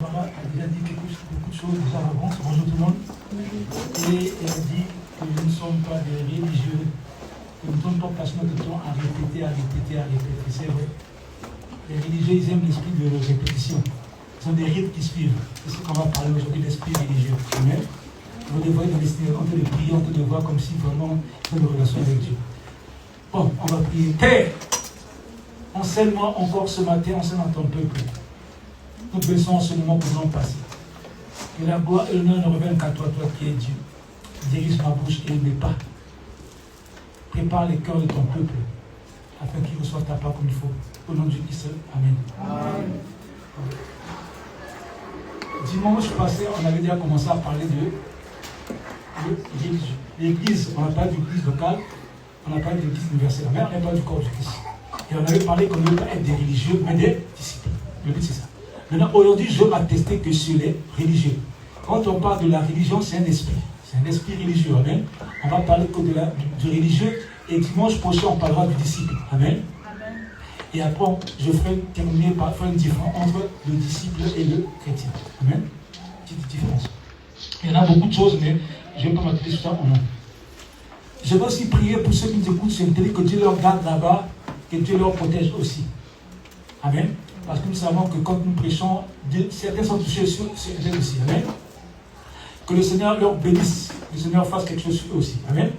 Barbara a déjà dit beaucoup de choses déjà avant. Bonjour tout le monde. Et elle a dit que nous ne sommes pas des religieux, que nous ne sommes pas passés notre temps à répéter. C'est vrai. Les religieux, ils aiment l'esprit de répétition. Ce sont des rites qui suivent. C'est ce qu'on va parler aujourd'hui, l'esprit religieux. Amen. Vous devez dans les on peut les prier, on peut les voir comme si vraiment ils ont une relation avec Dieu. Bon, on va prier. Père, enseigne-moi encore ce matin, enseigne à ton peuple. Nous baissons ce moment que nous avons passé. Que la gloire et l'honneur ne reviennent qu'à toi, toi qui es Dieu. Dirige ma bouche et mes pas. Prépare les cœurs de ton peuple, afin qu'ils reçoivent ta part comme il faut. Au nom de Jésus, Amen. Amen. Dimanche passé, on avait déjà commencé à parler de l'église. On a parlé de l'église locale, on a parlé de l'église universelle, mais on n'a pas du corps du Christ. Et on avait parlé qu'on ne veut pas être des religieux, mais des disciples. Le but, c'est ça. Maintenant, aujourd'hui, je veux attester que sur les religieux. Quand on parle de la religion, c'est un esprit. C'est un esprit religieux. Amen. On va parler que du religieux. Et dimanche prochain, on parlera du disciple. Amen. Amen. Et après, je ferai terminer par faire une différence entre le disciple et le chrétien. Amen. Petite différence. Il y en a beaucoup de choses, mais je ne vais pas m'atteler sur ça au nom. Je vais aussi prier pour ceux qui nous écoutent sur le télé, que Dieu leur garde là-bas, que Dieu leur protège aussi. Amen. Parce que nous savons que quand nous prêchons, certains sont touchés sur eux aussi. Amen. Que le Seigneur leur bénisse. Le Seigneur fasse quelque chose sur eux aussi. Amen.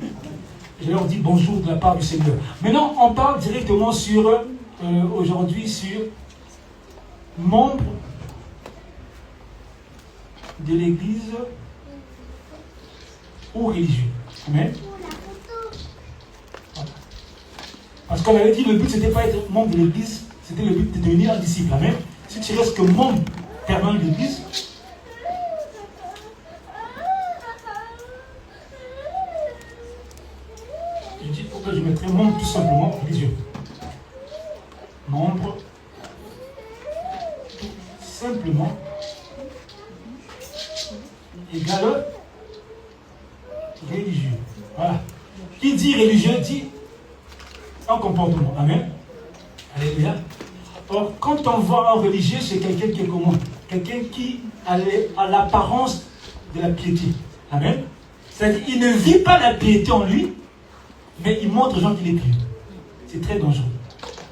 Je leur dis bonjour de la part du Seigneur. Maintenant, on parle directement sur, aujourd'hui, sur membres de l'Église ou religieux. Amen. Voilà. Parce qu'on avait dit le but, c'était pas être membre de l'Église. C'était le but de devenir un disciple. Amen. Si tu restes que membre permanent de l'Église, je dis pourquoi je mettrais membre tout simplement religieux. Membre tout simplement égale religieux. Voilà. Qui dit religieux dit un comportement. Amen. Alléluia. Or, quand on voit un religieux, c'est quelqu'un qui est comment? Quelqu'un qui a l'apparence de la piété. Amen. C'est-à-dire qu'il ne vit pas la piété en lui, mais il montre aux gens qu'il est pieux. C'est très dangereux.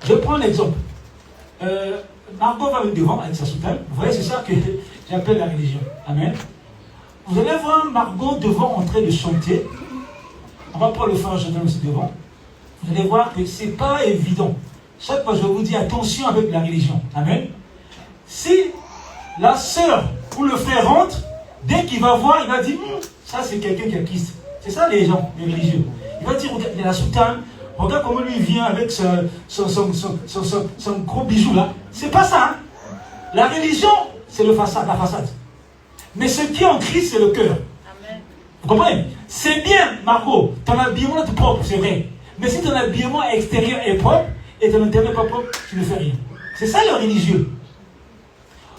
Je prends l'exemple. Margot va venir devant avec sa soutane. Vous voyez, c'est ça que j'appelle la religion. Amen. Vous allez voir Margot devant en train de chanter. On va pas le faire en chantant aussi devant. Vous allez voir que ce n'est pas évident. Chaque fois, je vous dis attention avec la religion. Amen. Si la sœur ou le frère rentre, dès qu'il va voir, il va dire ça, c'est quelqu'un qui a Christ. C'est ça les gens, les religieux. Il va dire regarde, il a la soutane, regarde comment lui vient avec son gros bijou là. C'est pas ça. Hein? La religion, c'est la façade. Mais ce qui est en Christ, c'est le cœur. Amen. Vous comprenez? C'est bien, Margot, ton habillement est propre, c'est vrai. Mais si ton habillement extérieur est propre, et ton intérieur n'est pas propre, tu ne fais rien. C'est ça le religieux.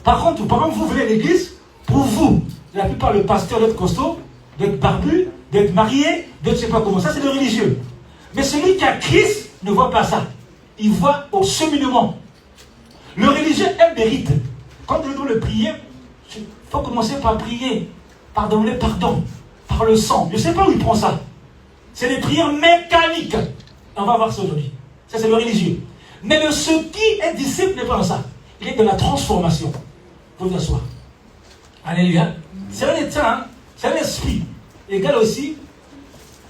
Par contre, vous venez à l'église, pour vous, la plupart le pasteur d'être costaud, d'être barbu, d'être marié, d'être je ne sais pas comment. Ça, c'est le religieux. Mais celui qui a Christ ne voit pas ça. Il voit au cheminement. Le religieux aime des rites. Quand nous devons le prier, il faut commencer par prier. Pardonner, pardon. Par le sang. Je ne sais pas où il prend ça. C'est des prières mécaniques. On va voir ça aujourd'hui. Ça, c'est le religieux. Mais ce qui est disciple n'est pas dans ça. Il est dans la transformation. Vous vous asseoir. Alléluia. C'est un état, hein? C'est un esprit. Égal aussi,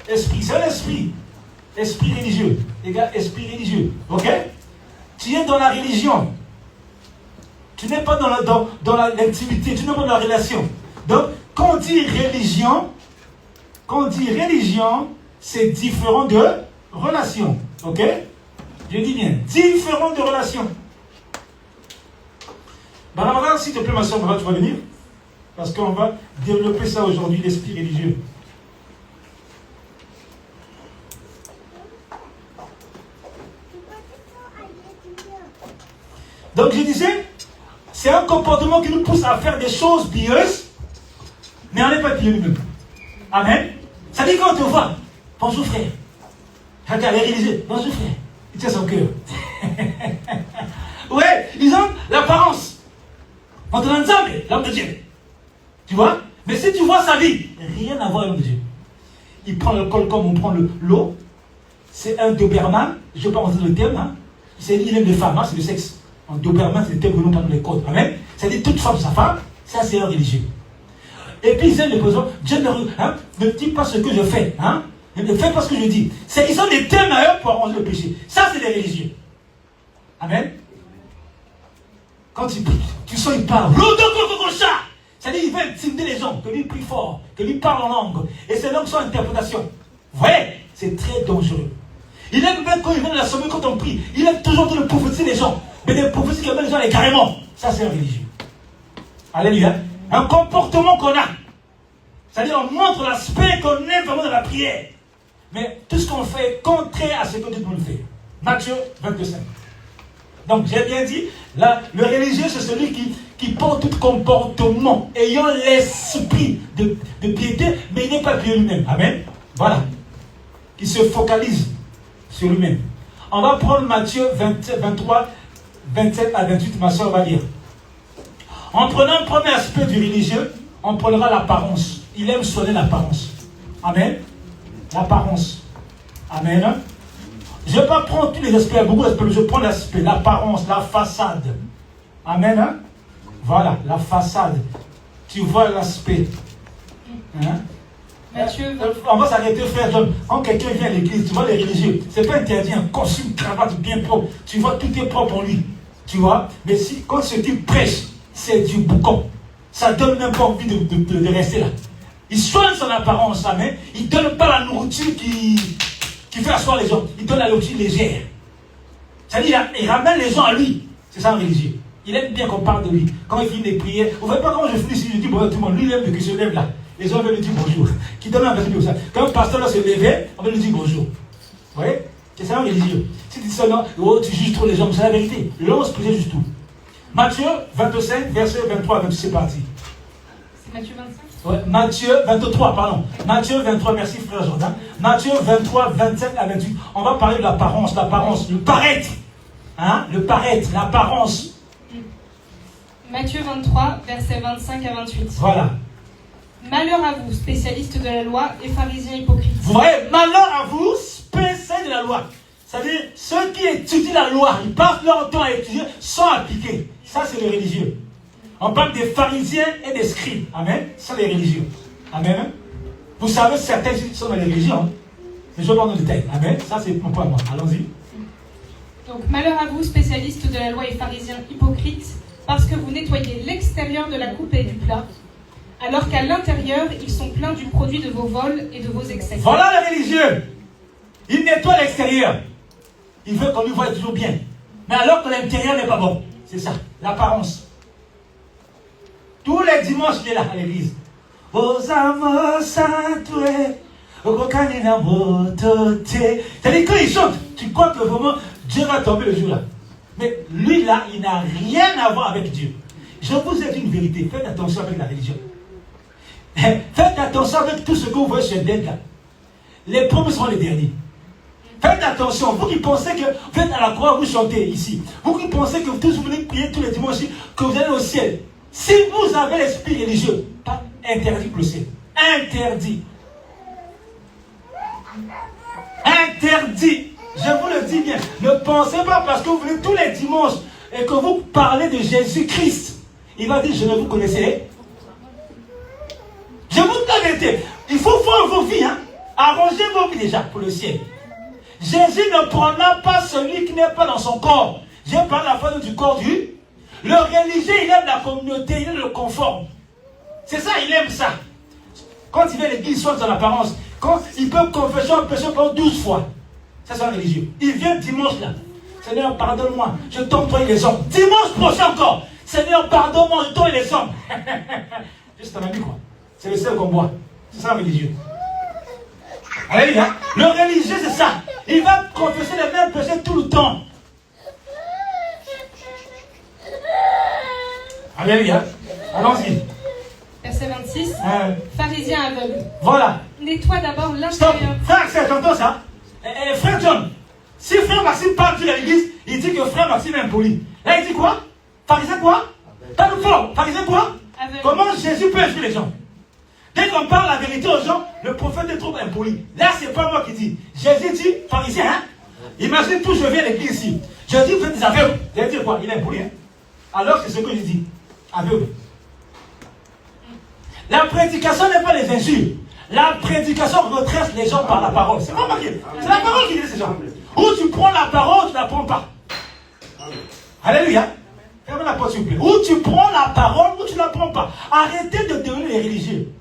esprit. C'est un esprit. Esprit religieux. Égal esprit religieux. Ok? Tu es dans la religion. Tu n'es pas dans l'intimité. Tu n'es pas dans la relation. Donc, quand on dit religion, c'est différent de relation. Ok? Je dis bien, différent de relation. Barbara, s'il te plaît, ma soeur, Barbara, tu vas venir? Parce qu'on va développer ça aujourd'hui, l'esprit religieux. Donc, je disais, c'est un comportement qui nous pousse à faire des choses pieuses, mais on n'est pas pieux nous-mêmes. Amen. Ça dit quand on te voit, bonjour frère. Regarde, les religieux, bonjour frère. Il tient son cœur. Ouais, ils ont l'apparence. L'homme de Dieu. Tu vois? Mais si tu vois sa vie, rien à voir avec l'homme de Dieu. Il prend l'alcool comme on prend l'eau. C'est un Doberman. Je ne vais pas rentrer dans le terme. Hein. Il aime les femmes, hein, c'est le sexe. Un Doberman, c'est le terme que nous parlons dans les codes. Amen. C'est-à-dire toute femme, sa femme, ça c'est un religieux. Et puis ils aiment les personnes. Dieu ne dit pas ce que je fais. Hein. Ne fais pas ce que je dis. Ils ont des thèmes à eux pour arranger le péché. Ça c'est des religieux. Amen. Quand tu sens il parle. C'est-à-dire il veut intimider les gens, que lui prie fort, que lui parle en langue. Et c'est langue sans interprétation. Vous voyez, c'est très dangereux. Il aime même quand il vient de la sommeil, quand on prie, il aime toujours de prophétiser les gens. Mais des prophéties qui amènent les gens les carrément. Ça c'est un religieux. Alléluia. Un comportement qu'on a. C'est-à-dire on montre l'aspect qu'on aime vraiment de la prière. Mais tout ce qu'on fait est contraire à ce que Dieu nous fait. Matthieu 25. Donc j'ai bien dit, là, le religieux c'est celui qui porte tout comportement, ayant l'esprit de piété, mais il n'est pas pieux lui-même. Amen. Voilà. Qui se focalise sur lui-même. On va prendre Matthieu 23, 27 à 28, ma soeur va lire. En prenant le premier aspect du religieux, on prendra l'apparence. Il aime soigner l'apparence. Amen. L'apparence. Amen. Je ne vais pas prendre tous les aspects, beaucoup d'aspects, mais je prends l'aspect, l'apparence, la façade. Amen. Hein? Voilà, la façade. Tu vois l'aspect. Hein? On va s'arrêter, frère John. Quand quelqu'un vient à l'église, tu vois les religieux, c'est pas interdit, un costume, cravate bien propre. Tu vois, tout est propre en lui. Tu vois, mais si, quand ce type prêche, c'est du boucan. Ça donne même pas envie de rester là. Il soigne son apparence, amen. Il ne donne pas la nourriture qui fait asseoir les gens. Il donne la nourriture légère. C'est-à-dire, il ramène les gens à lui. C'est ça un religieux. Il aime bien qu'on parle de lui. Quand il finit les prières, vous ne voyez pas comment je finis ici, je dis bonjour à tout le monde. Lui, il aime que je lève là. Les gens veulent lui dire bonjour. Qui donne un verset comme ça. Quand un pasteur là se levait, on veut lui dire bonjour. Vous voyez? C'est ça un religieux. Si tu dis ça, non, oh, tu juges trop les gens, c'est la vérité. L'homme spirituel juge tout. Matthieu 25, verset 23 à 28, c'est parti. C'est Matthieu 25? Ouais, Matthieu 23, pardon. Matthieu 23, merci frère Jordan. Matthieu 23, 27 à 28. On va parler de l'apparence, le paraître. Hein? Le paraître, l'apparence. Matthieu 23, versets 25 à 28. Voilà. Malheur à vous, spécialistes de la loi et pharisiens hypocrites. Vous voyez, malheur à vous, spécialistes de la loi. C'est-à-dire, ceux qui étudient la loi, ils passent leur temps à étudier sans appliquer. Ça, c'est les religieux. On parle des pharisiens et des scribes. Amen. Ça, les religieux. Amen. Vous savez, certains sont dans les religions. Hein? Mais je vais pas dans le détail. Amen. Ça, c'est mon point à moi. Allons-y. Donc, malheur à vous, spécialistes de la loi et pharisiens hypocrites, parce que vous nettoyez l'extérieur de la coupe et du plat, alors qu'à l'intérieur, ils sont pleins du produit de vos vols et de vos excès. Voilà les religieux. Ils nettoient l'extérieur. Il veut qu'on lui voie toujours bien. Mais alors que l'intérieur n'est pas bon. C'est ça, l'apparence. Tous les dimanches, il est là à l'église. C'est-à-dire quand il chante, tu crois que vraiment Dieu va tomber le jour là. Mais lui là, il n'a rien à voir avec Dieu. Je vous ai dit une vérité, faites attention avec la religion. Faites attention avec tout ce que vous voyez sur Internet là. Les premiers seront les derniers. Faites attention, vous qui pensez que vous êtes à la croix, vous chantez ici. Vous qui pensez que vous venez prier tous les dimanches, que vous allez au ciel. Si vous avez l'esprit religieux, pas interdit pour le ciel. Interdit. Interdit. Je vous le dis bien. Ne pensez pas parce que vous venez tous les dimanches et que vous parlez de Jésus-Christ. Il va dire, je ne vous connaissais. Je vous dis la vérité. Il faut voir vos vies. Hein. Arrangez vos vies déjà pour le ciel. Jésus ne prendra pas celui qui n'est pas dans son corps. J'ai parlé à la fin du corps du. Le religieux, il aime la communauté, il aime le confort. C'est ça, il aime ça. Quand il vient à l'église, il soit dans l'apparence. Quand il peut confesser un péché pendant 12 fois. Ça, c'est un religieux. Il vient dimanche là. Seigneur, pardonne-moi. Je tombe toi et les hommes. Dimanche prochain encore. Seigneur, pardonne-moi. Je tombe et les hommes. Juste un ami, quoi. C'est le seul qu'on boit. C'est ça, un religieux. Alléluia. Le religieux, c'est ça. Il va confesser les mêmes péchés tout le temps. Alléluia. Allons-y. Verset 26. Pharisien aveugle. Voilà. Nettoie d'abord Stop. l'intérieur. Frère, c'est j'entends ça. Frère John, si frère Maxime parle de l'église, il dit que frère Maxime est impoli. Là, il dit quoi? Pharisien quoi? Pas de foi. Pharisien quoi? aveugle. Comment Jésus peut instruire les gens? Dès qu'on parle la vérité aux gens, le prophète est trop impoli. Là, c'est pas moi qui dis. Jésus dit, pharisien, hein? Imagine tout, je viens à l'église ici. Je dis, vous êtes des aveugles. Vous allez dire quoi? Il est impoli, hein? Alors, c'est ce que je dis. Aveugle. La prédication n'est pas les injures. La prédication redresse les gens par la parole. C'est pas marqué. C'est la parole qui dit ces gens. Ou tu prends la parole, tu ne la prends pas. Alléluia. Fermez la porte, s'il vous plaît. Ou tu prends la parole, ou tu ne la prends pas. Arrêtez de devenir les religieux.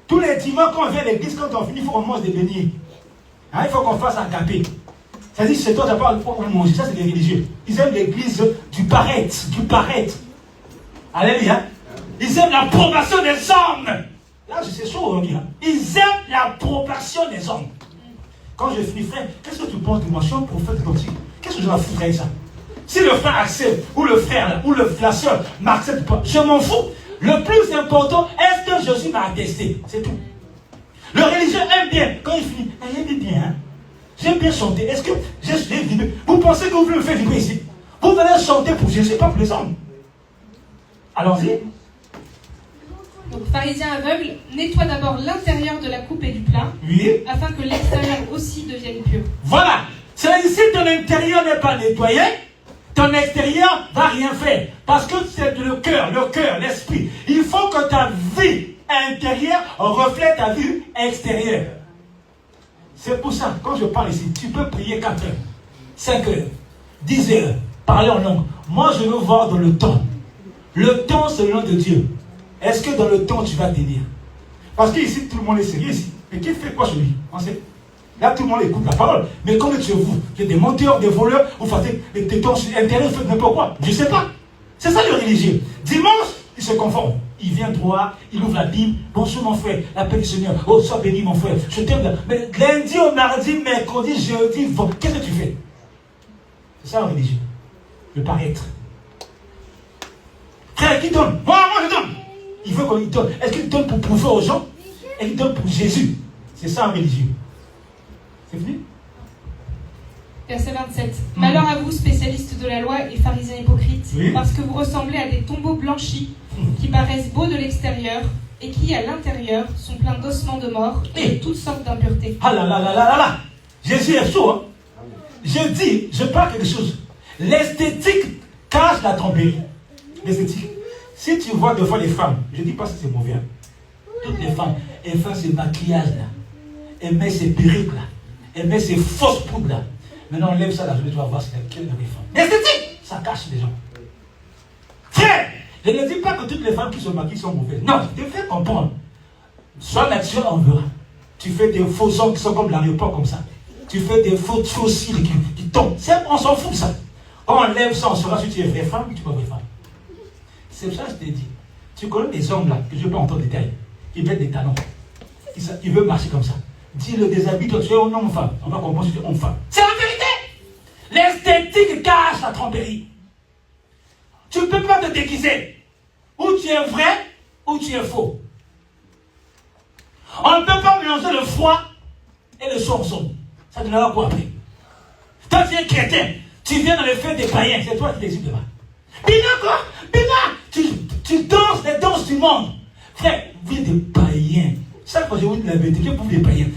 Tous les dimanches, quand on vient à l'église, quand on finit, il faut qu'on mange des beignets. Hein, il faut qu'on fasse un capé. C'est-à-dire, c'est toi, tu n'as pas le droit de manger. Ça, c'est des religieux. Ils aiment l'église du paraître. Du paraître. Alléluia. Ils aiment l'approbation des hommes. Là, c'est chaud aujourd'hui. Ils aiment l'approbation des hommes. Quand je finis, frère, qu'est-ce que tu penses de moi? Je suis un prophète authentique. Qu'est-ce que je vais foutre avec ça? Si le frère accepte, ou le frère, là, ou la soeur m'accepte pas, je m'en fous. Le plus important, est-ce que Jésus m'a attesté? C'est tout. Le religieux aime bien. Quand il finit, il aime bien. Hein? J'aime bien chanter. Est-ce que j'ai vibré? Vous pensez que vous voulez me faire vibrer ici? Vous venez chanter pour Jésus, pas pour les hommes. Allons-y. Donc, pharisien aveugle, nettoie d'abord l'intérieur de la coupe et du plat, Oui. afin que l'extérieur aussi devienne pur. Voilà. C'est-à-dire, si ton intérieur n'est pas nettoyé, ton extérieur va rien faire. Parce que c'est le cœur, l'esprit. Il faut que ta vie intérieure reflète ta vie extérieure. C'est pour ça, quand je parle ici, tu peux prier 4 heures, 5 heures, 10 heures, parler en langue. Moi, je veux voir dans le temps. Le temps, c'est le nom de Dieu. Est-ce que dans le temps, tu vas tenir? Parce qu'ici, tout le monde est sérieux ici. Mais qui fait quoi chez lui? On sait. Là, tout le monde écoute la parole. Mais comme chez vous, il y a des menteurs, des voleurs, vous faites des temps intérieurs, vous faites n'importe quoi. Je ne sais pas. C'est ça le religieux. Dimanche, il se conforme. Il vient droit, il ouvre la Bible. Bonjour mon frère, la paix du Seigneur. Oh, sois béni mon frère. Je t'aime là. Mais lundi au mardi, mercredi, jeudi, qu'est-ce que tu fais? C'est ça le religieux. Le paraître. Frère, qui donne? Moi, je donne. Il veut qu'on lui donne. Est-ce qu'il donne pour prouver aux gens? Et il donne pour Jésus. C'est ça un religieux. C'est fini? Verset 27. Malheur à vous, spécialistes de la loi et pharisiens hypocrites, oui, parce que vous ressemblez à des tombeaux blanchis qui paraissent beaux de l'extérieur et qui, à l'intérieur, sont pleins d'ossements de mort et de toutes sortes d'impuretés. Ah là là là là là là! Jésus est chaud, hein? Je parle quelque chose. L'esthétique cache la tromperie. L'esthétique. Si tu vois deux fois les femmes, je ne dis pas si c'est mauvais. Hein. Toutes les femmes, elles font ce maquillage-là. Elles mettent ces perruques-là. Elles mettent ces fausses poudres-là. Maintenant, on lève ça là, je vais voir si c'est quelle de mes femmes. L'esthétique, ça cache les gens. Frère, je ne dis pas que toutes les femmes qui se maquillent sont mauvaises. Non, je te fais comprendre. Sois naturel, on verra. Tu fais des faux ongles qui sont comme l'aéroport, comme ça. Tu fais des faux cils qui tombent. On s'en fout de ça. Quand on lève ça, on saura si tu es vraie femme ou tu es pas vraie femme. C'est ça que je t'ai dit. Tu connais des hommes là, que je ne vais pas entendre détail. Ils mettent des talons. Ils veulent marcher comme ça. Dis-le, déshabille-toi, tu es un homme ou femme. On va comprendre si tu es homme ou femme. C'est la vérité. L'esthétique cache la tromperie. Tu ne peux pas te déguiser. Ou tu es vrai, ou tu es faux. On ne peut pas mélanger le froid et le sorceau. Ça te donnera quoi après? Toi, tu es chrétien. Tu viens dans les fêtes des païens. C'est toi qui décides là-bas. Bina quoi? Bina! Tu danses les danses du monde. Frère, vous êtes des païens. Chaque fois que je vous dis la vérité, que vous des païens.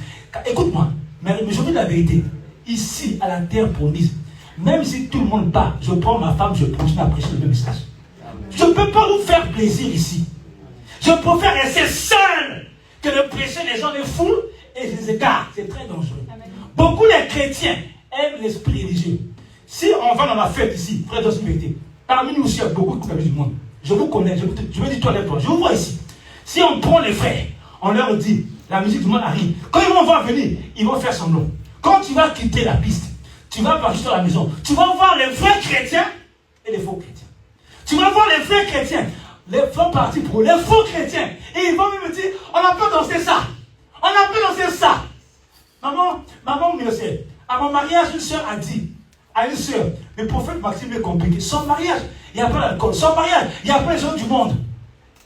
Écoute-moi, mais je vous dis la vérité. Ici, à la terre promise, même si tout le monde part, je prends ma femme, je continue à prêcher le même message. Je ne peux pas vous faire plaisir ici. Je préfère rester seul que de prêcher les gens, les foules et les écarts. C'est très dangereux. Amen. Beaucoup de chrétiens aiment l'esprit religieux. Si on va dans la fête ici, frère de vérité, parmi nous aussi, il y a beaucoup de amis du monde. Je vous connais, je me dis toi, lève-toi. Je vous vois ici. Si on prend les frères, on leur dit, la musique du monde arrive. Quand ils vont venir, ils vont faire semblant. Quand tu vas quitter la piste, tu vas partir dans la maison, tu vas voir les vrais chrétiens et les faux chrétiens. Tu vas voir les vrais chrétiens, les faux partis pour les faux chrétiens. Et ils vont me dire, on n'a pas dansé ça. On n'a pas dansé ça. Maman, merci. À mon mariage, une soeur a dit, à une soeur, le prophète Maxime est compliqué. Son mariage, il n'y a pas d'alcool. Son mariage, il n'y a pas les gens du monde.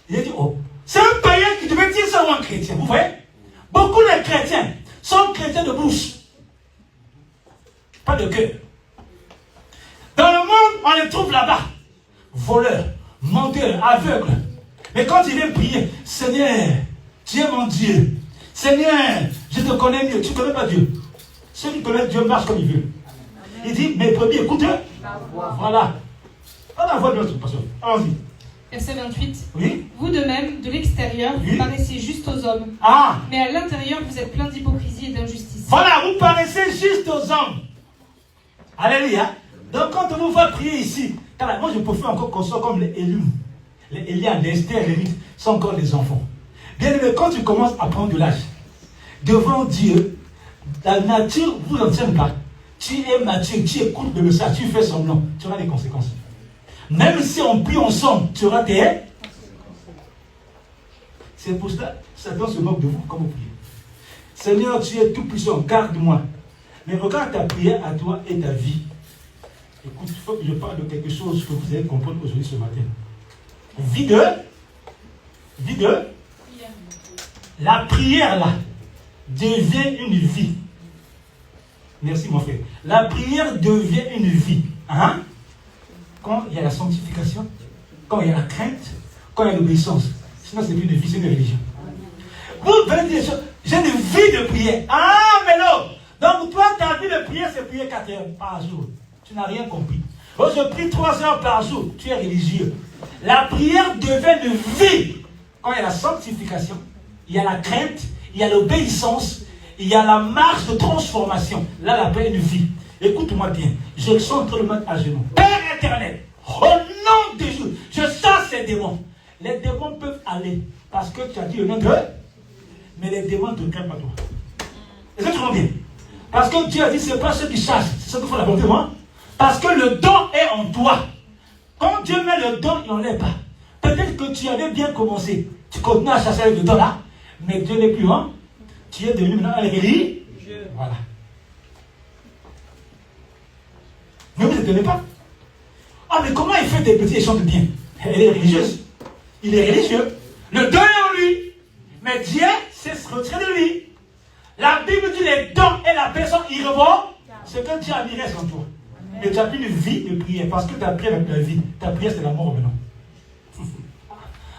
Il a dit, oh, c'est un païen qui devait dire ça ou un chrétien. Vous voyez? Beaucoup de chrétiens sont chrétiens de bouche. Pas de cœur. Dans le monde, on les trouve là-bas. Voleurs, menteur, aveugle. Mais quand il vient prier, Seigneur, tu es mon Dieu. Seigneur, je te connais mieux. Tu ne connais pas Dieu. Celui qui connaît Dieu marche comme il veut. Il dit, mes brebis, écoute. Voilà. On a voix de notre pasteur. Allons-y. Verset 28. Oui. Vous de même, de l'extérieur, Oui. vous paraissez juste aux hommes. Ah. Mais à l'intérieur, vous êtes plein d'hypocrisie et d'injustice. Voilà, vous paraissez juste aux hommes. Alléluia. Donc quand on vous voit prier ici, moi je préfère encore qu'on soit comme les élus. Les Élia, les Esther, les Ruth sont encore des enfants. Bien aimé, quand tu commences à prendre de l'âge, devant Dieu, la nature vous entraîne pas. Tu es mature, tu écoutes le message, tu fais semblant, tu auras des conséquences. Même si on prie ensemble, tu auras tes... C'est pour cela, Satan se moque de vous comme vous priez. Seigneur, tu es tout puissant, garde-moi. Mais regarde ta prière à toi et ta vie. Écoute, il faut que je parle de quelque chose que vous allez comprendre aujourd'hui ce matin. Vie de la prière là devient une vie. Merci mon frère. La prière devient une vie. Hein? Quand il y a la sanctification, quand il y a la crainte, quand il y a l'obéissance. Sinon c'est plus une vie, c'est une religion. Vous venez dire des choses. J'ai une vie de prière. Ah, mais non. Donc toi, ta vie de prière, c'est prier 4 heures par jour. Tu n'as rien compris. Oh, je prie 3 heures par jour. Tu es religieux. La prière devient une vie. Quand il y a la sanctification, il y a la crainte, il y a l'obéissance, il y a la marche de transformation. Là, la paix est une vie. Écoute-moi bien. Je suis en train de mettre à genoux. Père éternel, au nom de Jésus, je sens ces démons. Les démons peuvent aller parce que tu as dit le nom de eux, mais les démons ne te craignent pas toi. Est-ce que tu comprends bien? Parce que Dieu a dit, ce n'est pas ceux qui chassent, c'est ceux qui font la volonté de moi. Parce que le don est en toi. Quand Dieu met le don, il n'enlève pas. Peut-être que tu avais bien commencé. Tu continues à chasser avec le don là, mais Dieu n'est plus hein. Tu es devenu maintenant un religieux. Voilà. Mais vous ne tenez pas. Ah, mais comment il fait des petits échanges de bien? Elle est religieuse. Il est religieux. Le don est en lui. Mais Dieu s'est retiré de lui. La Bible dit les dons et la personne irrévocable, c'est que Dieu a mis reste en toi. Mais tu n'as plus une vie de prière parce que tu as pris avec la vie. Ta prière, c'est la mort maintenant.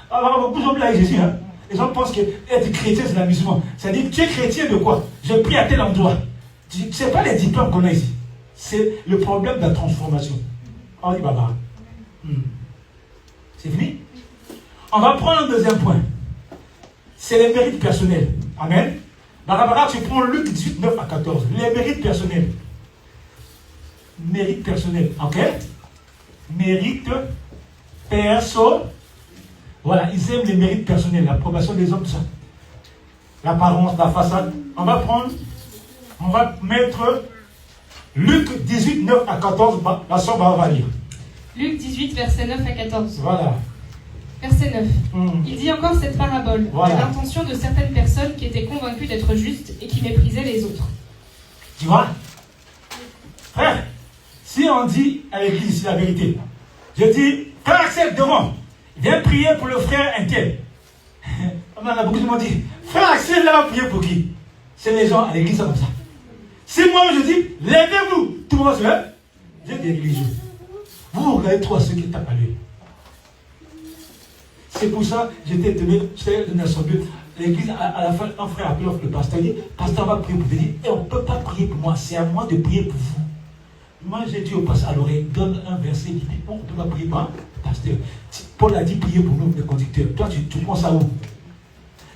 Alors, beaucoup de gens avec Jésus. Hein? Les gens pensent qu'être chrétien, c'est l'amusement. C'est-à-dire, tu es chrétien de quoi? Je prie à tel endroit. Ce n'est pas les diplômes qu'on a ici. C'est le problème de la transformation. On dit, Baba. C'est fini? On va prendre un deuxième point. C'est les mérites personnels. Amen. Barbara, tu prends Luc 18, 9 à 14. Les mérites personnels. Mérite personnel. Ok? Mérite perso. Voilà, ils aiment les mérites personnels, l'approbation des hommes, tout ça. L'apparence, la façade. On va mettre Luc 18, 9 à 14. La soeur va lire. Luc 18, verset 9 à 14. Voilà. Verset 9. Il dit encore cette parabole voilà. à l'intention de certaines personnes qui étaient convaincues d'être justes et qui méprisaient les autres. Tu vois? Frère, si on dit à l'église la vérité, je dis, frère Axel, devant, viens prier pour le frère intel. On a beaucoup de gens dit, frère Axel, là, va prier pour qui? C'est les gens à l'église comme ça. Si moi je dis, levez-vous, tout le monde se lève, j'ai des religieux. Vous regardez trop à ceux qui tapent à lui. C'est pour ça que j'étais étonné, j'étais dans l'assemblée, l'église, à la fin, un frère appelé le pasteur, il dit, pasteur, on va prier pour vous. Il dit, on ne peut pas prier pour moi, c'est à moi de prier pour vous. Moi, j'ai dit au pasteur à l'oreille, donne un verset, il dit, on ne peut pas prier pour moi, pasteur. Paul a dit, prier pour nous, les conducteurs. Toi, tu penses ça où?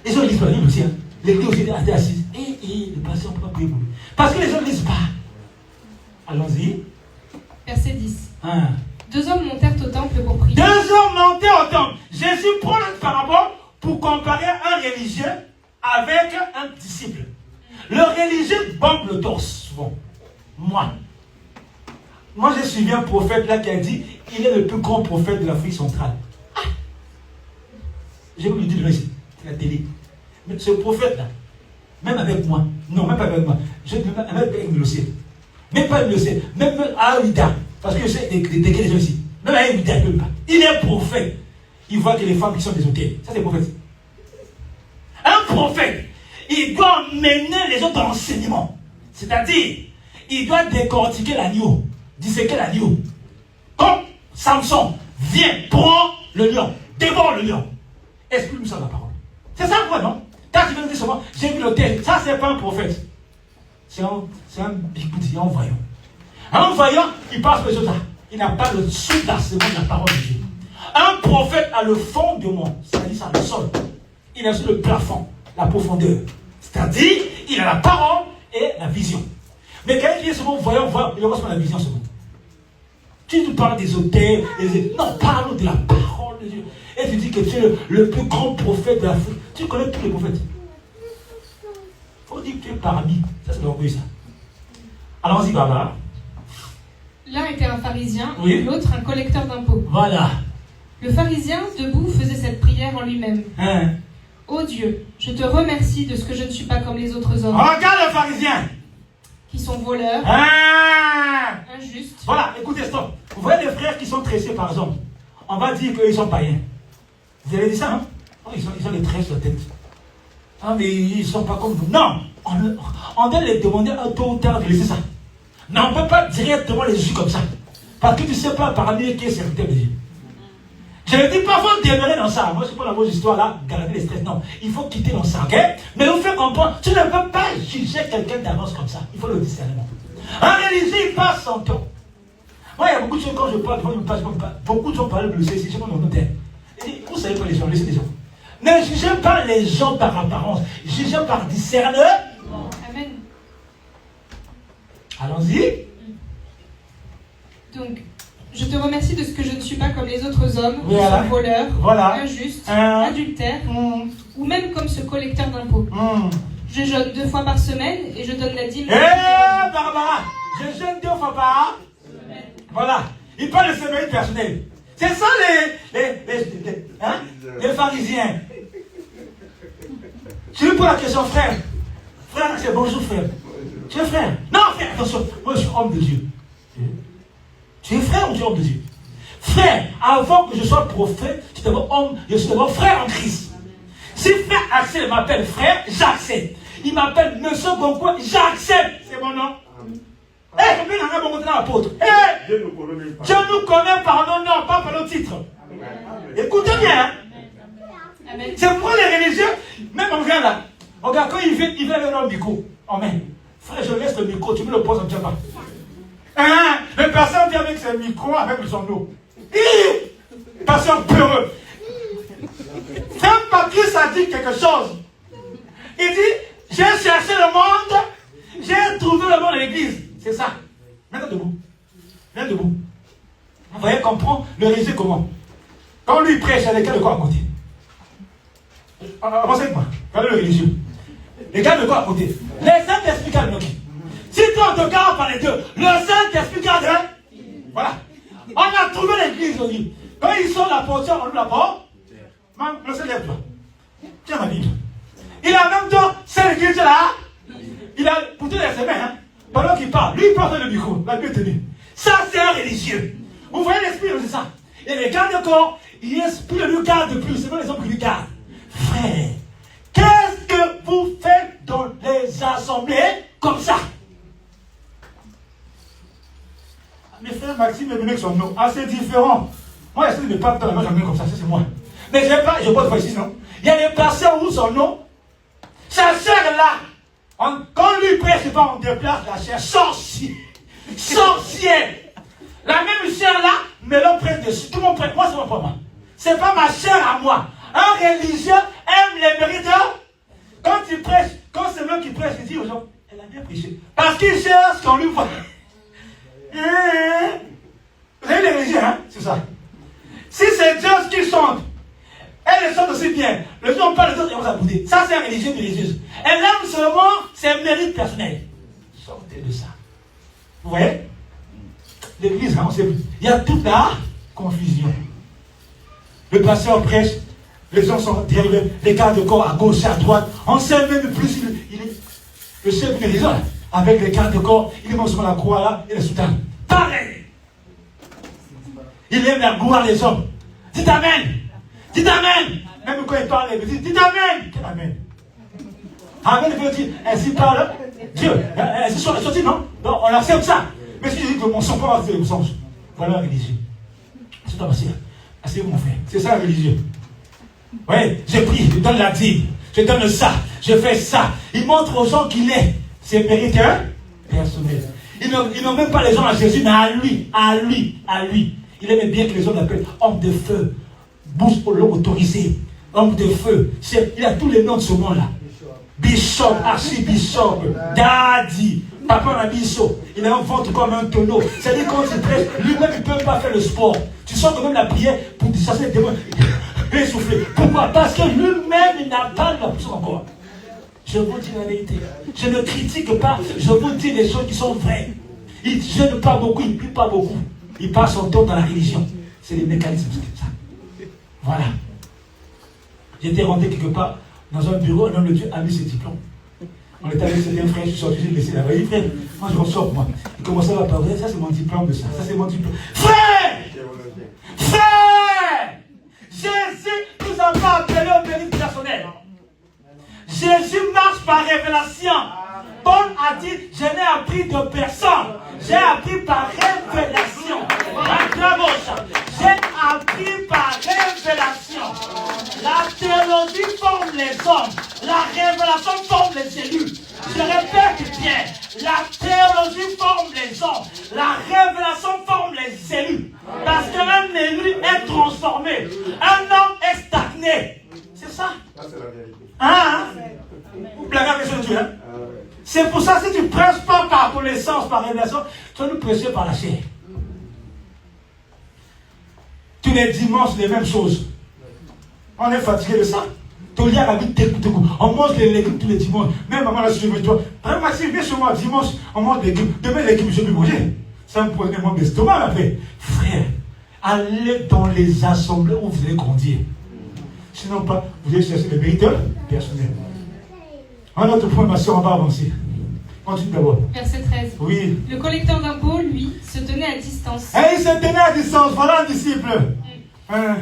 Les gens lisent pas la Bible aussi, hein. L'église aussi est assise. Le pasteur, on ne peut pas prier pour lui. Parce que les gens ne lisent pas. Allons-y. Verset 10. 2 hommes montèrent au temple pour prier. 2 hommes montèrent au temple. Jésus prend une parabole pour comparer un religieux avec un disciple. Le religieux bombe le torse, souvent. Moi, j'ai suivi un prophète là qui a dit il est le plus grand prophète de l'Afrique centrale. J'ai voulu dire ici, c'est la télé. Mais ce prophète là, même avec moi, non, même pas avec moi, je ne même avec le ciel. Même pas le ciel, même à Ouida, parce que je sais des gens ici. Même à Ouida, il ne peut pas. Il est prophète. Il voit que les femmes qui sont des hôtels. Ça, c'est prophète. Un prophète, il doit mener les autres dans l'enseignement. C'est-à-dire, il doit décortiquer l'agneau, disséquer l'agneau. Comme Samson vient, prend le lion, dévore le lion. Explique-nous ça la parole. C'est ça quoi, non? Quand tu viens de dire seulement, j'ai vu le texte, ça c'est pas un prophète. C'est un bigouti, un voyant. Un voyant, il passe les choses là. Il n'a pas le soubassement de la parole de Dieu. Un prophète a le fondement, c'est-à-dire ça, le sol. Il a sur le plafond, la profondeur. C'est-à-dire, il a la parole et la vision. Mais quand il est seulement voyant, il aura seulement la vision seulement. Tu nous parles des auteurs, non, parlons de la parole de Dieu. Et tu dis que tu es le plus grand prophète de l'Afrique. Tu connais tous les prophètes. Il faut dire que tu es parmi. Ça, c'est l'orgueil, ça. Allons-y, Barbara. L'un était un pharisien, oui. L'autre un collecteur d'impôts. Voilà. Le pharisien, debout, faisait cette prière en lui-même. Hein? Ô Dieu, je te remercie de ce que je ne suis pas comme les autres hommes. Regarde le pharisien. Qui sont voleurs, injustes. Voilà, écoutez, stop. Vous voyez les frères qui sont tressés par exemple. On va dire qu'ils sont païens. Vous avez dit ça, hein? Oh, ils ont les tresses sur la tête. Ah, mais ils ne sont pas comme vous. Non! On doit les demander un tôt ou tard de laisser ça. Non, on ne peut pas directement les juger comme ça. Parce que tu ne sais pas parmi qui est serviteur de Dieu. Je ne dis pas qu'il faut demeurer dans ça. Moi, je ne sais pas la grosse histoire là, garder les stress. Non, il faut quitter dans ça, ok? Mais vous faites comprendre, tu ne peux pas juger quelqu'un d'avance comme ça. Il faut le discernement. En réalité, il passe son temps. Moi, il y a beaucoup de choses quand je parle, beaucoup de gens parlent de le CC, je sais pas dans nos terres. Vous ne savez pas les gens, laissez les gens. Ne jugez pas les gens par apparence, jugez par discernement. Amen. Allons-y. Donc, je te remercie de ce que je ne suis pas comme les autres hommes, qui voilà. sont voleurs, voilà. injustes, adultères, ou même comme ce collecteur d'impôts. Je jeûne 2 fois par semaine et je donne la dîme. Barbara, je jeûne 2 fois par semaine. Voilà. Il parle de ses mérites personnels. C'est ça les pharisiens. Je lui pose la question, frère. Frère, c'est bonjour, frère. Tu es frère? Non, frère, attention. Moi, je suis homme de Dieu. Tu es frère ou tu es homme de Dieu? Frère, avant que je sois prophète, je suis d'abord homme, je suis d'abord frère en Christ. Si frère Axel m'appelle frère, j'accepte. Il m'appelle Monsieur Goncourt, j'accepte. C'est mon nom. Combien d'années vont monter dans l'apôtre? Dieu nous connaît par nos noms, pas par nos titres. Écoutez bien. Amen. C'est pourquoi les religieux, même on vient là. Regarde, quand il vient avec le micro. Amen. Frère, je laisse le micro, tu me le poses, on ne tient pas. Le personne vient avec ses micros, avec son eau. Personne peureux. Saint Patrice a dit quelque chose. Il dit, j'ai cherché le monde, j'ai trouvé le monde de l'église. C'est ça. Maintenant debout. Viens debout. Vous voyez, comprendre le récit comment. Quand lui prêche, il y a des gars de quoi à côté. Avancez avec moi. Regardez le religieux. Les gars de quoi à côté. Les saints t'expliquent à le si toi on te garde par les deux, le saint t'explique à deux. Voilà. On a trouvé l'église aujourd'hui. Quand ils sont la portière, on ouvre la porte. Le saint lève-toi. Tiens ma Bible. Il a en même temps, c'est l'église là. Il a pour toutes les semaines, hein. Pendant qu'il parle, lui il parle dans le micro, la Bible est tenue. Ça c'est un religieux. Vous voyez l'esprit, c'est ça. Et les gardes de corps, il esprit ne lui garde plus, c'est pas les hommes qui lui gardent. Frère, qu'est-ce que vous faites dans les assemblées comme ça? Mes frères Maxime est venu avec son nom. Ah, c'est différent. Moi, j'essaie de ne pas dans la main, j'en ai comme ça, c'est moi. Mais je n'ai pas, je pose pas ici, non. Il y a des personnes où son nom, sa chair là. Quand lui prêche, c'est pas on déplace la chair. Sorcier. Sorcier. La même chair là, mais l'on prête dessus. Tout le monde prête. Moi, c'est pas pour moi. C'est pas ma chair à moi. Un religieux aime les mérites. Quand il prêche, quand c'est l'homme qui prêche, il dit aux gens, elle a bien prêché. Parce qu'il cherche qu'on lui voit. Vous avez les religieux, hein? C'est ça. Si c'est Dieu qui chante, elle chante aussi bien. Le jour où on parle des autres, elle va s'abouder. Ça, c'est un religieux de religieuse. Elle aime seulement ses mérites personnels. Sortez de ça. Vous voyez? L'église, hein, on sait plus. Il y a toute la confusion. Le pasteur prêche, les gens sont derrière, les gardes de corps à gauche et à droite. On ne sait même plus. Il est le chef de religion, avec les gardes de corps, il est non seulement la croix là et le soutane. Pareil. Il aime la gloire des hommes. Dites Amen. Dites Amen. Même quand il parle, il dit dites Amen. Dites Amen. Amen veut dire ainsi parle Dieu. Ainsi sorti, non? Non, on accepte ça. Mais si je dis que mon sang pas va faire le mensonge, voilà la religion. C'est pas facile. Ah, c'est mon frère. C'est ça la religion. Oui, je prie, je donne la dîme, je donne ça, je fais ça. Il montre aux gens qu'il est. C'est mérite personnel. Ils n'ont même pas les gens à Jésus, mais à lui, à lui, à lui. Il aimait bien que les gens l'appellent homme de feu, bouche pour l'homme autorisé, homme de feu. Il a tous les noms de ce monde-là. Bishop, archibishop, daddy, papa on a bishop. Il a un ventre comme un tonneau. C'est-à-dire quand il prêche, lui-même il ne peut pas faire le sport. Tu sens que même la prière pour chasser les démons, il est soufflé. Pourquoi? Parce que lui-même il n'a pas la puissance encore. Je vous dis la vérité. Je ne critique pas, je vous dis les choses qui sont vraies. Il ne gêne pas beaucoup, il ne prie pas beaucoup. Il passe son temps dans la religion. C'est les mécanismes, c'est comme ça. Voilà. J'étais rentré quelque part dans un bureau, un homme de Dieu a mis ses diplômes. On était avec certains frères, je suis sorti, j'ai laissé là-bas. Il dit, frère, moi je ressors, moi. Il commençait à parler, ça c'est mon diplôme de ça, ça c'est mon diplôme. Frère! Frère! Jésus nous a pas appelés au mérite personnel. Jésus marche par révélation. Paul a dit, je n'ai appris de personne. J'ai appris par révélation. J'ai appris par révélation. La théologie forme les hommes. La révélation forme les élus. Je répète bien. La théologie forme les hommes. La révélation forme les élus. Parce qu'un élu est transformé. Un homme est stagné. C'est ça. Hein? Vous blaguez avec Dieu, hein? C'est pour ça que si tu ne prêches pas par connaissance, par révélation, tu vas nous prêcher par la chair. Tous les dimanches, les mêmes choses. On est fatigué de ça. On mange les légumes tous les dimanches. Même maman, là, je me dis, Maxime, viens chez moi dimanche, on mange des légumes. Demain, les légumes, je vais manger. Ça me pose des manques d'estomac après. Frère, allez dans les assemblées où vous allez grandir. Sinon, pas, vous allez chercher les mériteurs personnels. Un autre point, ma soeur, on va avancer. Continue d'abord. Verset 13. Oui. Le collecteur d'impôts, lui, se tenait à distance. Et il se tenait à distance, voilà un disciple.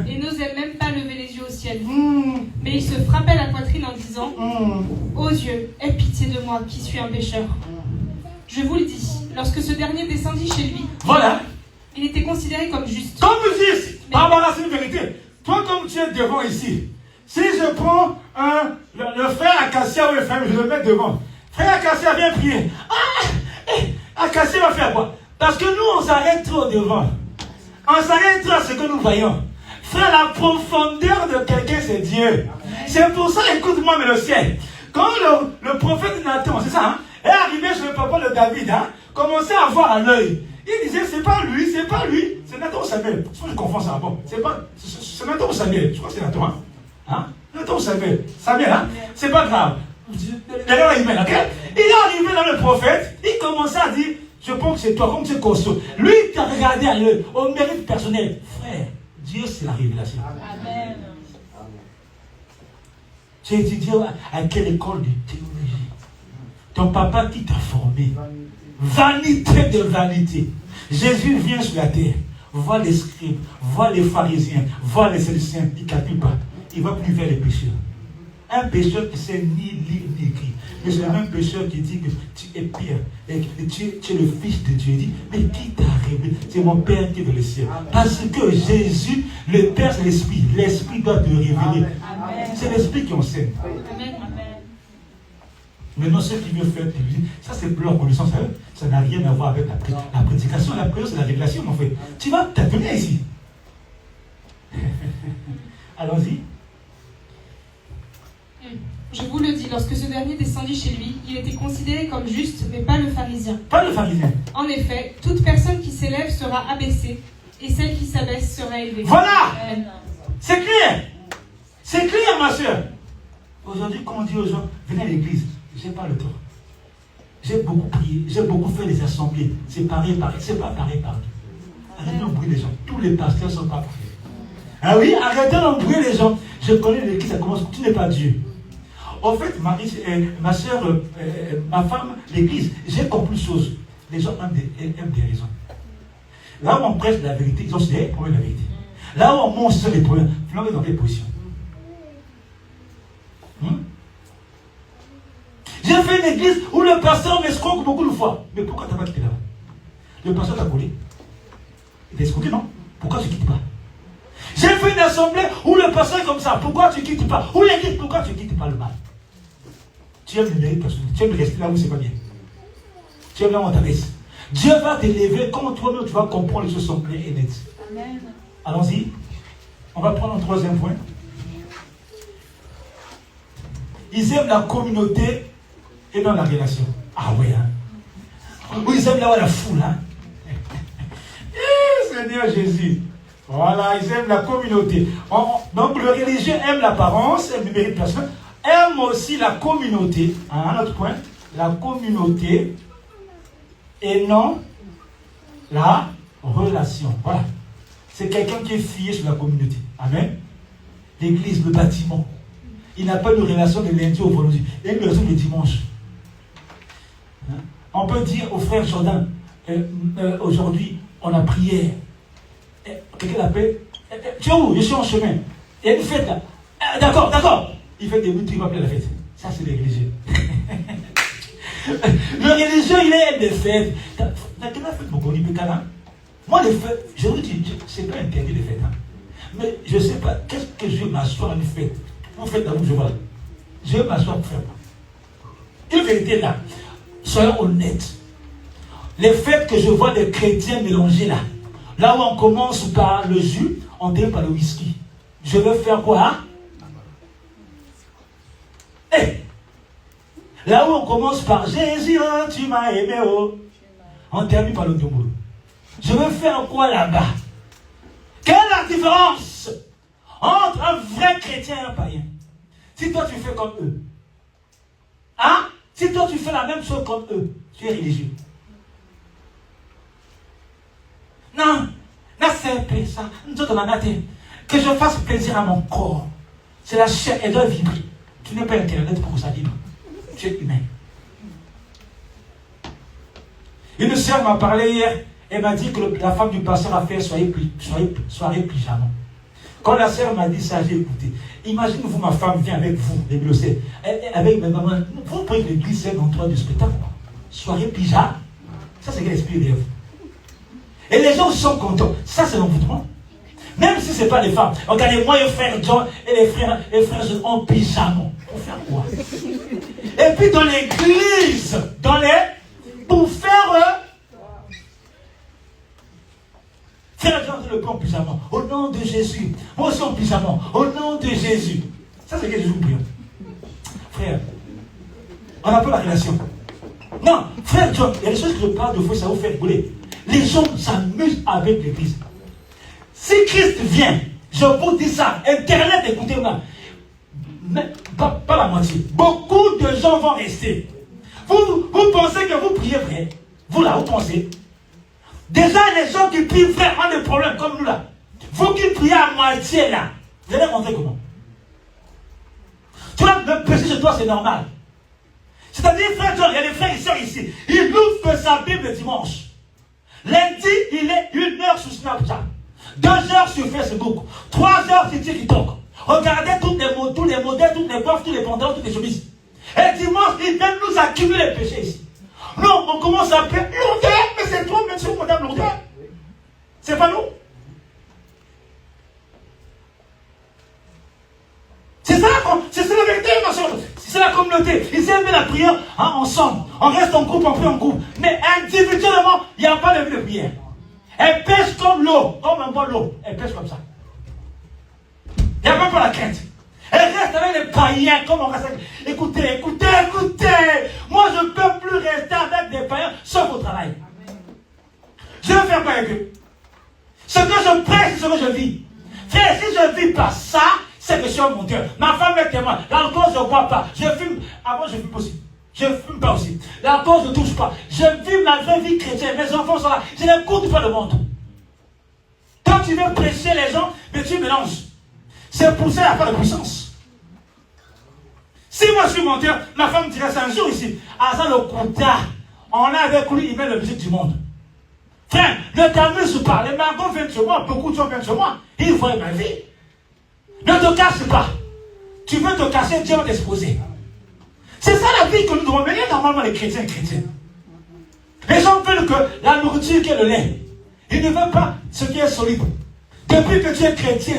Et n'osait même pas lever les yeux au ciel. Mais il se frappait la poitrine en disant, ô Dieu, aie pitié de moi, qui suis un pécheur. Je vous le dis, lorsque ce dernier descendit chez lui, voilà. Il était considéré comme juste. Comme juste. Barbara, c'est une vérité. Toi, comme tu es devant ici, si je prends le frère Acacia ou le frère, je le mets devant. Frère Acacia, viens prier. Acacia va faire quoi? Parce que nous, on s'arrête trop devant. On s'arrête trop à ce que nous voyons. Frère, la profondeur de quelqu'un, c'est Dieu. C'est pour ça, écoute-moi, mais le ciel. Quand le prophète Nathan, c'est ça, hein, est arrivé chez le papa de David, hein, commençait à voir à l'œil. Il disait, c'est pas lui, c'est Nathan ou Samuel. Je crois que je confonds ça, bon. C'est Nathan ou Samuel. Je crois que c'est Nathan, hein. Nathan ou Samuel. Samuel, hein. C'est pas grave. D'ailleurs, il mène, ok. Il est arrivé dans le prophète, il commençait à dire, je pense que c'est toi, comme tu es costaud. Lui, il t'a regardé à l'œil, au mérite personnel. Frère, Dieu, c'est la révélation. Amen. J'ai étudié à quelle école de théologie? Ton papa qui t'a formé. Vanité de vanité. Jésus vient sur la terre, voit les scribes, voit les pharisiens, voit les sadducéens, il ne calcule pas. Il va plus vers les pécheurs. Un pécheur qui ne sait ni lire ni écrire. Mais c'est le même pécheur qui dit que tu es Pierre et que tu es le fils de Dieu. Il dit, mais qui t'a révélé? C'est mon Père qui est dans le ciel. Parce que Jésus, le Père, c'est l'Esprit. L'Esprit doit te révéler. C'est l'Esprit qui enseigne. Amen. Maintenant, ceux qui veulent faire théologie, ça c'est pour leur connaissance à eux. Ça n'a rien à voir avec la prédication. La prière, c'est la révélation, en fait. Tu vas t'atteler ici. Allons-y. Je vous le dis, lorsque ce dernier descendit chez lui, il était considéré comme juste, mais pas le pharisien. Pas le pharisien. En effet, toute personne qui s'élève sera abaissée, et celle qui s'abaisse sera élevée. Voilà. C'est clair. C'est clair, ma soeur. Aujourd'hui, quand on dit aux gens, venez à l'église, je n'ai pas le temps. J'ai beaucoup prié, j'ai beaucoup fait les assemblées. C'est pareil, c'est pas pareil partout. Arrêtez d'embrouiller les gens. Tous les pasteurs ne sont pas parfaits. Ah oui, arrêtez d'embrouiller les gens. Je connais l'église, ça commence, tu n'es pas Dieu. En fait, ma soeur, ma femme, l'église, j'ai compris une chose. Les gens aiment des raisons. Là où on prêche la vérité, ils ont des problèmes de la vérité. Là où on monte sur les problèmes, finalement, dans des positions. J'ai fait une église où le pasteur m'escroque beaucoup de fois. Mais pourquoi tu n'as pas quitté là-bas? Le pasteur t'a collé. Il t'a escroqué, non? Pourquoi tu ne quittes pas? J'ai fait une assemblée où le pasteur est comme ça. Pourquoi tu ne quittes pas? Ou l'église, pourquoi tu ne quittes pas le mal? Tu aimes le mérite personnel. Tu aimes rester là où c'est pas bien. Tu aimes là où on t'abaisse. Dieu va t'élever quand toi-même tu vas comprendre les choses sont claires et nettes. Amen. Allons-y. On va prendre un troisième point. Ils aiment la communauté et non la relation. Ah oui, hein. Ou ils aiment là où la foule, hein. Seigneur Jésus. Voilà, ils aiment la communauté. Donc le religieux aime l'apparence, aime le mérite personnel, aime aussi la communauté. Un autre point, la communauté et non la relation. Voilà. C'est quelqu'un qui est fié sur la communauté. Amen. L'église, le bâtiment. Il n'a pas de relation de lundi au vendredi. Il a une relation de dimanche. Hein? On peut dire au frère Jordan, aujourd'hui, on a prié. Quelqu'un l'appelle. Tu es où? Je suis en chemin. Il y a une fête là. D'accord. Il fait des minutes, il va appeler la fête. Ça, c'est les religieux. Le religieux, il aime des fêtes. T'as quelle fête, mon gars? Moi, les fêtes, je vous dis, c'est pas interdit les fêtes. Hein. Mais je ne sais pas, qu'est-ce que je vais m'asseoir à une fête? Vous faites là où je vois. Je vais m'asseoir pour faire quoi? Une vérité là. Soyons honnêtes. Les fêtes que je vois des chrétiens mélangés là. Là où on commence par le jus, on termine par le whisky. Je veux faire quoi? Hein? Hey! Là où on commence par Jésus, hein, tu m'as aimé, oh. On termine par le double. Je veux faire quoi là-bas? Quelle est la différence entre un vrai chrétien et un païen? Si toi tu fais comme eux, hein? Si toi tu fais la même chose comme eux, tu es religieux. Non, c'est ça. Que je fasse plaisir à mon corps. C'est la chair, elle doit vibrer. Tu n'es pas internet pour que ça vibre. Tu es humain. Une sœur m'a parlé hier. Elle m'a dit que la femme du pasteur a fait soirée pyjama. Quand la sœur m'a dit ça, j'ai écouté. Imaginez-vous, ma femme vient avec vous, les blessés, avec mes mamans. Vous prenez l'église, c'est l'endroit du spectacle. Soirée pyjama. Ça, c'est l'esprit de rêve. Et les gens sont contents. Ça, c'est l'envoûtement. Même si ce n'est pas les femmes. Regardez, moi, les frères John et les frères en pyjama. Pour faire quoi? Et puis dans l'église, pour faire... Frère John, le plan en pyjama. Au nom de Jésus. Moi aussi en pyjama. Au nom de Jésus. Ça, c'est que Jésus prie. Frère, on n'a pas la relation. Non, frère John, il y a des choses que je parle de vous, ça vous fait rigoler. Les gens s'amusent avec l'église. Si Christ vient, je vous dis ça, Internet, écoutez-moi, pas la moitié. Beaucoup de gens vont rester. Vous pensez que vous priez vrai? Vous là, vous pensez? Déjà, les gens qui prient vrai ont des problèmes comme nous là. Vous qui priez à moitié là, vous allez montrer comment? Tu vois, le péché chez toi, c'est normal. C'est-à-dire, frère John, il y a des frères et sœurs ici. Ils n'ouvrent que sa Bible le dimanche. Lundi, il est 1 heure sur Snapchat, 2 heures sur Facebook, 3 heures sur TikTok. Regardez tous les modèles, toutes les coiffes, tous les pantalons, toutes les chemises. Et dimanche, ils viennent nous accumuler les péchés ici. Nous, on commence à appeler Lourdeur, mais c'est toi, monsieur, madame Lourdeur. C'est pas nous. C'est ça la vérité, ma soeur. C'est la communauté. Ils aiment la prière hein, ensemble. On reste en groupe, on prie en groupe. Mais individuellement, il n'y a pas de prière. Elle pêche comme l'eau. Comme un bon l'eau. Elle pêche comme ça. Il n'y a même pas la crainte. Elle reste avec les païens. Comme on reste avec... Écoutez. Moi, je ne peux plus rester avec des païens sauf au travail. Je vais faire quoi avec eux? Ce que je prêche, c'est ce que je vis. Frère, si je ne vis pas ça, c'est que je suis un menteur. Ma femme est témoin. L'alcool, je ne bois pas. Je fume. Avant, je fume aussi. Je ne fume pas aussi. L'alcool, je ne touche pas. Je vis ma vraie vie chrétienne. Mes enfants sont là. Je n'écoute pas le monde. Quand tu veux prêcher les gens, mais tu mélanges. C'est pour ça qu'il n'y a pas de puissance. Si moi je suis menteur, ma femme dirait ça un jour ici. À ça le Kouta, on est avec lui, il met la musique du monde. Frère, ne t'amuse pas. Les margots viennent chez moi, beaucoup de gens viennent chez moi. Ils voient ma vie. Ne te cache pas. Tu veux te cacher, Dieu va t'exposer. C'est ça la vie que nous devons mener normalement les chrétiens et chrétiennes. Les gens veulent que la nourriture qui est le lait. Ils ne veulent pas ce qui est solide. Depuis que tu es chrétien,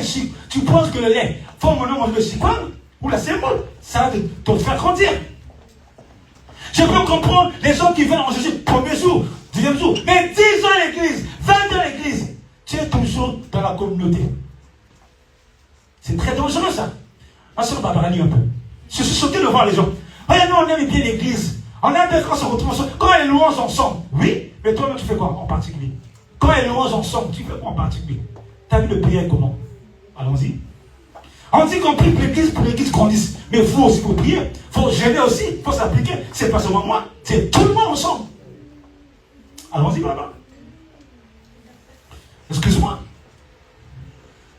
tu penses que le lait, faut maintenant manger le chikwang ou la sémoule, ça va te faire grandir. Je peux comprendre les gens qui viennent en Jésus, premier jour, deuxième jour, mais 10 ans à l'église, 20 ans à l'église, tu es toujours dans la communauté. C'est très dangereux ça. Moi, c'est le barbarie un peu. Je suis choqué de voir les gens. Regarde, nous, on aime bien l'église. On aime bien quand on se retrouve ensemble. Quand les louanges ensemble, oui, mais toi-même, tu fais quoi en particulier? Quand les louanges ensemble, tu fais quoi en particulier? Tu as vu le prière comment? Allons-y. On dit qu'on prie pour l'église grandisse. Mais il faut aussi pour prier. Il faut gêner aussi. Il faut s'appliquer. C'est pas seulement moi. C'est tout le monde ensemble. Allons-y, là-bas. Excuse-moi.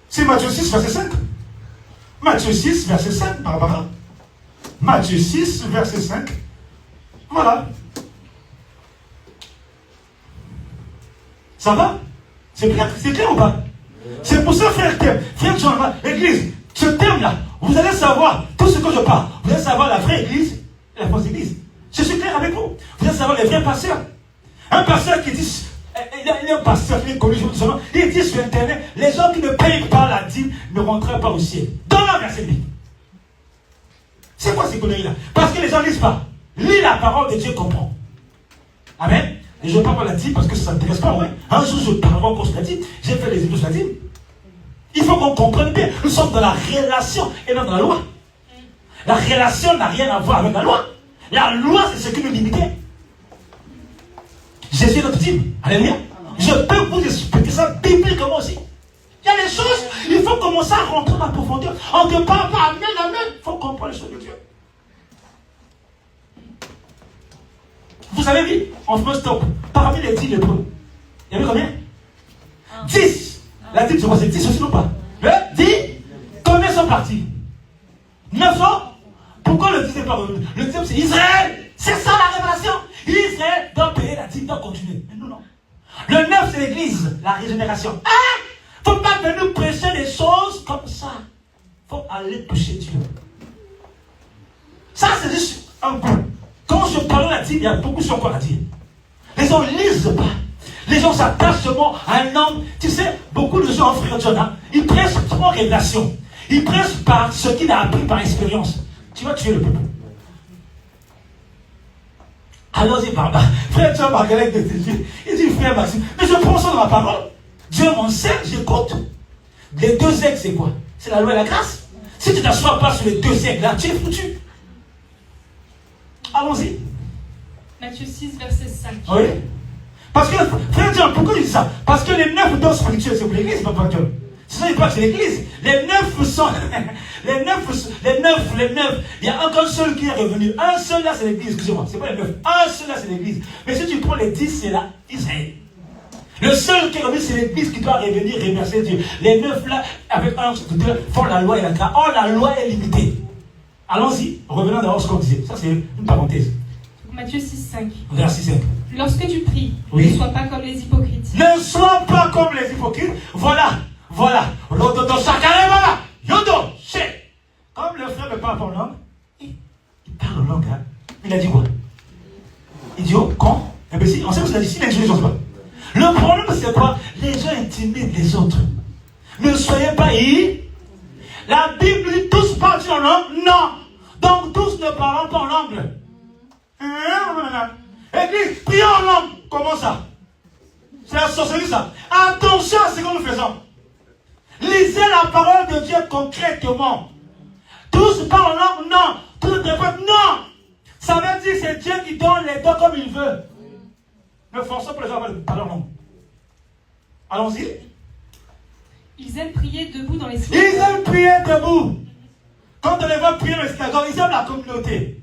C'est Matthieu 6, verset 5. Matthieu 6, verset 5, Barbara. Matthieu 6, verset 5. Voilà. Ça va? C'est clair ou pas? C'est pour ça, frère Thème. Frère Jean, l'église, ce thème-là, vous allez savoir tout ce que je parle. Vous allez savoir la vraie église et la fausse église. Je suis clair avec vous. Vous allez savoir les vrais pasteurs. Un pasteur qui dit, il y a un pasteur qui est connu, il dit sur Internet, les gens qui ne payent pas la dîme ne rentreront pas au ciel. Dans la verset biblique. C'est quoi ces conneries-là? Parce que les gens ne lisent pas. Lis la parole de Dieu, comprend. Amen. Et je ne parle pas la dîme parce que ça ne t'intéresse pas. Ouais. Un jour, je parle encore sur la dîme. J'ai fait les études sur la dîme. Il faut qu'on comprenne bien. Nous sommes dans la relation et non dans la loi. La relation n'a rien à voir avec la loi. La loi, c'est ce qui nous limitait. Jésus est notre dîme. Alléluia. Je peux vous expliquer ça bibliquement aussi. Il y a des choses, il faut commencer à rentrer dans la profondeur. On ne parle pas amen, amen. Il faut comprendre les choses de Dieu. Vous avez vu, on fait un stop. Parmi les 10 lépreux, il y avait combien? 10. La dîme, c'est quoi? C'est 10 aussi, non pas? 10. Combien sont partis? 9 ans. Pourquoi le 10 n'est pas revenu? Le 10 c'est Israël. C'est ça la révélation. Israël doit payer la dîme, doit continuer. Mais nous, non. Le 9, c'est l'église, la régénération. Il ne faut pas venir prêcher des choses comme ça. Il faut aller toucher Dieu. Ça, c'est juste un bout. Quand je parle de la dîme, il y a beaucoup de choses encore à dire. Les gens ne lisent pas. Les gens s'attachent seulement à un homme. Tu sais, beaucoup de gens, frère John, ils prêchent sans révélation. Ils prêchent par ce qu'il a appris par expérience. Tu vas tuer le peuple. Allons-y, Barbara. Frère John Margaret de Dieu. Il dit, frère Maxime, mais je prends ça dans ma parole. Dieu m'enseigne, j'écoute. Les 2 aigles, c'est quoi? C'est la loi et la grâce. Si tu ne t'assois pas sur les 2 aigles là, tu es foutu. Allons-y. Matthieu 6, verset 5. Oui. Parce que, frère John, pourquoi il dit ça? Parce que les 9 dons spirituels, c'est pour l'église, papa John. C'est ça, il parle, c'est l'église. Les 9 sont. Les 9. Il y a encore un seul qui est revenu. Un seul là, c'est l'église, excusez-moi. C'est pas les 9. Un seul là, c'est l'église. Mais si tu prends les 10, c'est là, Israël. Le seul qui est revenu, c'est l'église qui doit revenir remercier Dieu. Les 9 là, avec un de Dieu, font la loi et la grâce. Or, la loi est limitée. Allons-y, revenons d'abord à ce qu'on disait. Ça, c'est une parenthèse. Matthieu 6, 5. Verset 5. Lorsque tu pries, oui. ne sois pas comme les hypocrites. Ne sois pas comme les hypocrites. Voilà. Comme le frère ne parle pas en langue, il parle en langue. Hein. Il a dit quoi? Idiot, con, imbécile. On sait ce qu'il a dit. Il a dit les gens, pas. Le problème, c'est quoi? Les gens intimident les autres. Ne soyez pas La Bible dit tous parlent en langue? Non. Donc tous ne parlent pas en langue. Église, prions en langue. Comment ça? C'est la sorcellerie, ça. Attention à ce que nous faisons. Lisez la parole de Dieu concrètement. Tous parlent en langue? Non. Tous ne répètent? Non. Ça veut dire que c'est Dieu qui donne les dons comme il veut. Ne forçons pas les gens à parler en langue. Allons-y. Ils aiment prier debout dans les synagogues. Ils aiment prier debout. Quand on les voit prier dans les synagogues, ils aiment la communauté.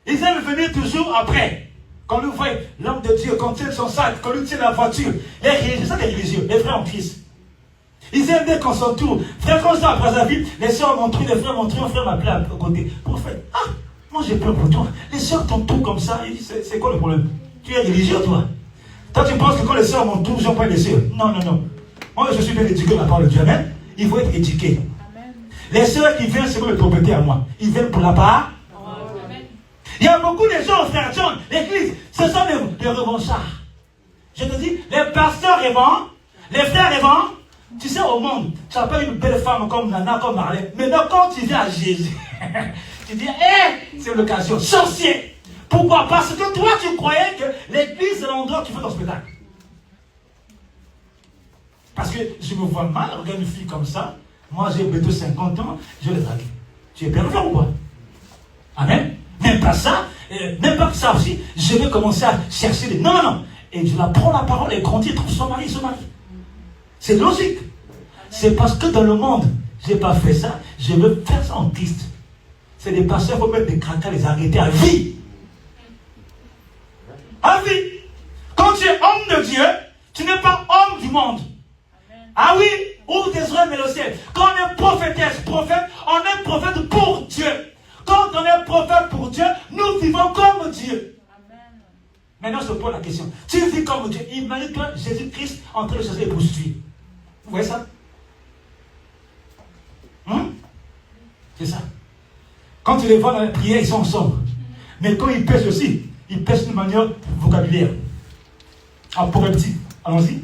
Ils aiment venir toujours après. Quand nous voyons l'homme de Dieu, qu'on tient son sac, qu'on lui tient la voiture. Les religieux, ça des religieux, les frères en Christ. Ils aiment bien qu'on s'entoure. Frère, quand je suis à Brazzaville, les soeurs m'ont trouvé, les frères m'ont trouvé, un frère m'appelait à côté. Prophète, moi j'ai peur pour toi. Les soeurs t'entourent comme ça. Il dit, c'est quoi le problème? Tu es religieux, toi? Toi, tu penses que quand les soeurs m'entourent, je n'ai pas les soeurs? Non. Moi, je suis bien éduqué par le Dieu. Amen. Il faut être éduqué. Amen. Les soeurs qui viennent, c'est comme les propriétés à moi. Ils viennent pour la part. Amen. Il y a beaucoup de gens, frère John, l'église, ce sont des revanchards. Je te dis, les pasteurs rêvant, les frères rêvant, Tu sais, au monde, tu n'as pas une belle femme comme Nana, comme Marlène. Maintenant, quand tu viens à Jésus, tu dis, c'est l'occasion, sorcier. Pourquoi? Parce que toi, tu croyais que l'église, c'est l'endroit où tu fais ton spectacle. Parce que je me vois mal, regarde une fille comme ça. Moi, j'ai bientôt 50 ans, je l'ai dragué. Tu es pervers ou quoi? Amen. Même pas ça, même pas que ça aussi, je vais commencer à chercher les... Non. Et je la prends la parole et grandit et trouve son mari. C'est logique. C'est parce que dans le monde, je n'ai pas fait ça, je veux faire ça en Christ. C'est des pasteurs, il faut mettre des craquants, les arrêter à vie. À vie. Quand tu es homme de Dieu, tu n'es pas homme du monde. Ah oui, ouvre tes oreilles, mais le ciel. Quand on est prophétesse, prophète, on est prophète pour Dieu. Quand on est prophète pour Dieu, nous vivons comme Dieu. Amen. Maintenant, je te pose la question. Tu vis comme Dieu. Imagine-toi Jésus-Christ en train de chercher les prostituées. Vous voyez ça? C'est ça. Quand tu les vois dans la prière, ils sont ensemble. Mais quand ils pêchent aussi, ils pêchent de manière vocabulaire. Apocalyptique. Allons-y.